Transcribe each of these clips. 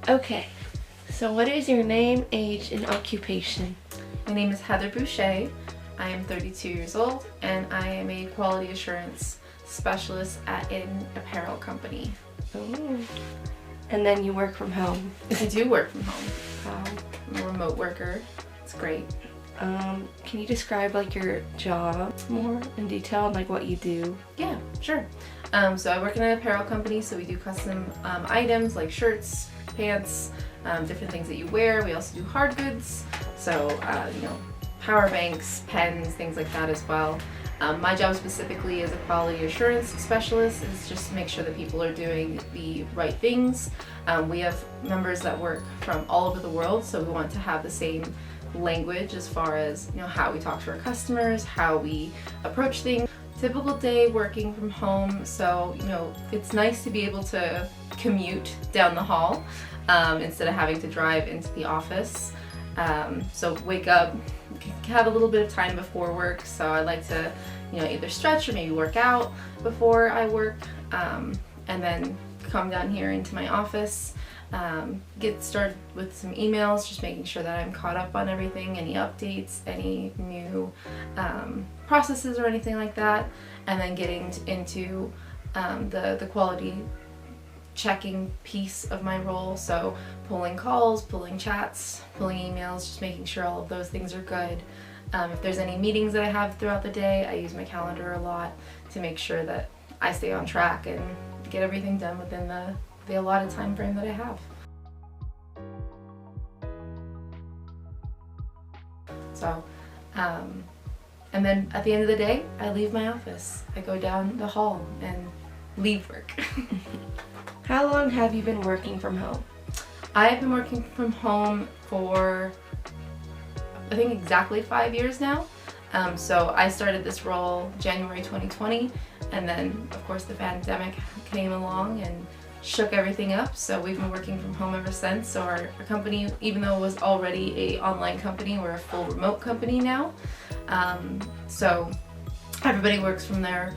Okay, so what is your name, age, and occupation? My name is Heather Boucher. I am 32 years old and I am a quality assurance specialist at an apparel company. Ooh. And then you work from home. I do work from home. Wow. I'm a remote worker. It's great. Can you describe like your job more in detail and like what you do? Yeah, sure. So I work in an apparel company, so we do custom items like shirts, pants, different things that you wear. We also do hard goods, so power banks, pens, things like that as well. My job specifically as a quality assurance specialist is just to make sure that people are doing the right things. We have members that work from all over the world, so we want to have the same language as far as how we talk to our customers, how we approach things. Typical day working from home, so it's nice to be able to commute down the hall instead of having to drive into the office. So wake up, have a little bit of time before work, so I like to either stretch or maybe work out before I work, and then come down here into my office, get started with some emails, just making sure that I'm caught up on everything, any updates, any new processes or anything like that, and then getting into the quality checking piece of my role, so pulling calls, pulling chats, pulling emails, just making sure all of those things are good. If there's any meetings that I have throughout the day, I use my calendar a lot to make sure that I stay on track and get everything done within the allotted time frame that I have. So, and then at the end of the day, I leave my office. I go down the hall and leave work. How long have you been working from home? I have been working from home for, I think, exactly 5 years now. So I started this role January 2020, and then of course the pandemic came along and shook everything up, so we've been working from home ever since. So our company, even though it was already an online company, we're a full remote company now. So everybody works from their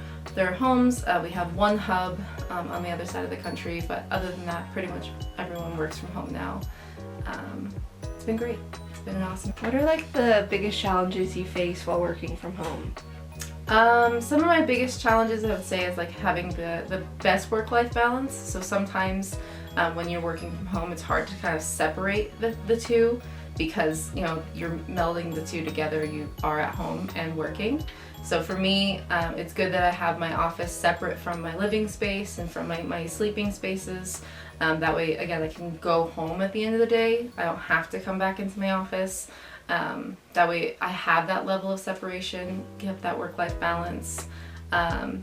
homes. We have one hub on the other side of the country, but other than that, pretty much everyone works from home now. It's been great. It's been an awesome. What are like the biggest challenges you face while working from home? Some of my biggest challenges, I would say, is like having the best work-life balance. So sometimes when you're working from home, it's hard to kind of separate the two, because you're melding the two together. You are at home and working. So for me, it's good that I have my office separate from my living space and from my sleeping spaces. That way, again, I can go home at the end of the day. I don't have to come back into my office. That way I have that level of separation, get that work-life balance.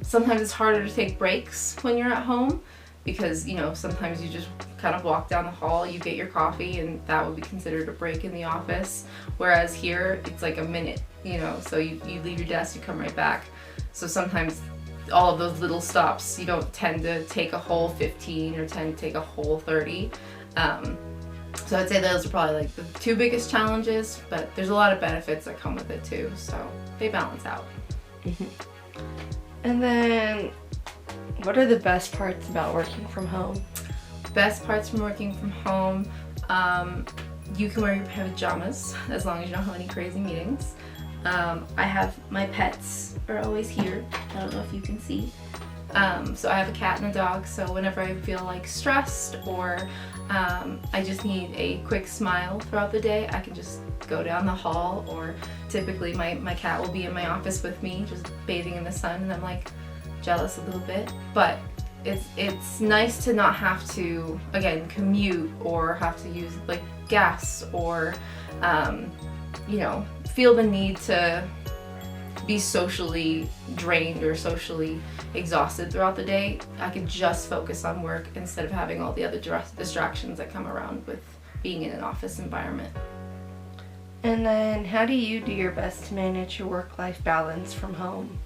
Sometimes it's harder to take breaks when you're at home, because sometimes you just kind of walk down the hall, you get your coffee, and that would be considered a break in the office. Whereas here, it's like a minute, so you leave your desk, you come right back. So sometimes all of those little stops, you don't tend to take a whole 15 or tend to take a whole 30. So I'd say those are probably like the two biggest challenges, but there's a lot of benefits that come with it too, so they balance out. Mm-hmm. And then, what are the best parts about working from home? Best parts from working from home, you can wear your pajamas as long as you don't have any crazy meetings. I have my pets are always here. I don't know if you can see. So I have a cat and a dog, so whenever I feel like stressed or I just need a quick smile throughout the day, I can just go down the hall, or typically my cat will be in my office with me just bathing in the sun, and I'm like jealous a little bit, but it's nice to not have to, again, commute or have to use like gas or feel the need to be socially drained or socially exhausted throughout the day. I can just focus on work instead of having all the other distractions that come around with being in an office environment. And then how do you do your best to manage your work-life balance from home?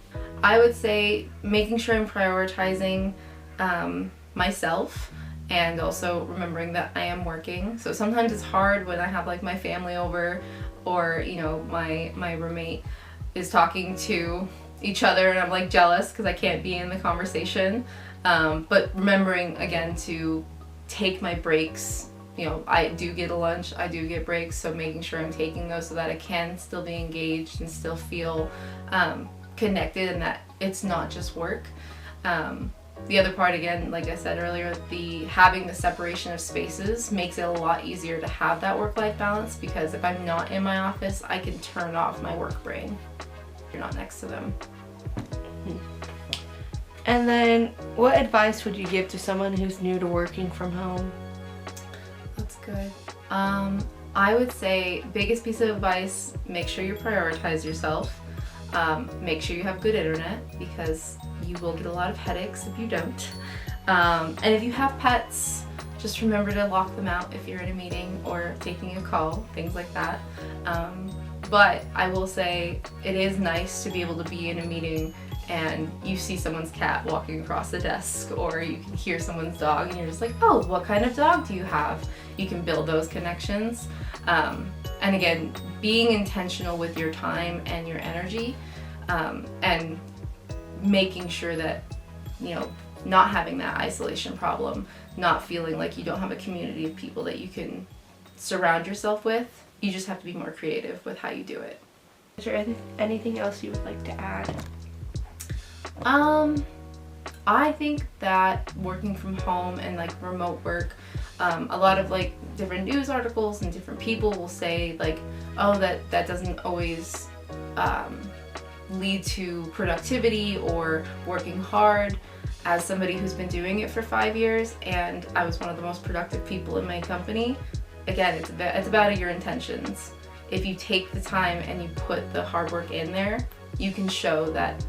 I would say making sure I'm prioritizing myself, and also remembering that I am working. So sometimes it's hard when I have like my family over, or my roommate is talking to each other and I'm like jealous because I can't be in the conversation. But remembering again to take my breaks you know, I do get a lunch, I do get breaks, so making sure I'm taking those so that I can still be engaged and still feel connected, and that it's not just work. The other part, again, like I said earlier, having the separation of spaces makes it a lot easier to have that work-life balance, because if I'm not in my office, I can turn off my work brain. You're not next to them. And then, what advice would you give to someone who's new to working from home? That's good. I would say, biggest piece of advice, make sure you prioritize yourself. Make sure you have good internet, because you will get a lot of headaches if you don't. And if you have pets, just remember to lock them out if you're in a meeting or taking a call, things like that. But I will say, it is nice to be able to be in a meeting and you see someone's cat walking across the desk, or you can hear someone's dog and you're just like, oh, what kind of dog do you have? You can build those connections. And again, being intentional with your time and your energy, and making sure that, you know, not having that isolation problem, not feeling like you don't have a community of people that you can surround yourself with. You just have to be more creative with how you do it. Is there anything else you would like to add? I think that working from home and like remote work, a lot of like different news articles and different people will say like, oh, that doesn't always lead to productivity or working hard. As somebody who's been doing it for 5 years, and I was one of the most productive people in my company, again, it's about your intentions. If you take the time and you put the hard work in there, you can show that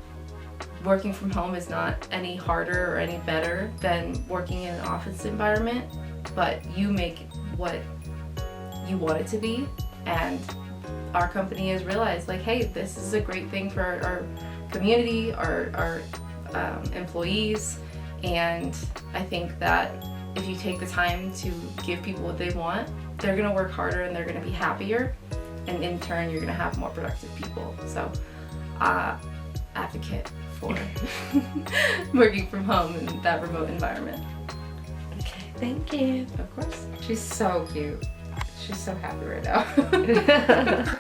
working from home is not any harder or any better than working in an office environment, but you make what you want it to be. And our company has realized, like, hey, this is a great thing for our community, our employees, and I think that if you take the time to give people what they want, they're going to work harder and they're going to be happier, and in turn you're going to have more productive people. So advocate for working from home in that remote environment. Okay, thank you. Of course. She's so cute. She's so happy right now.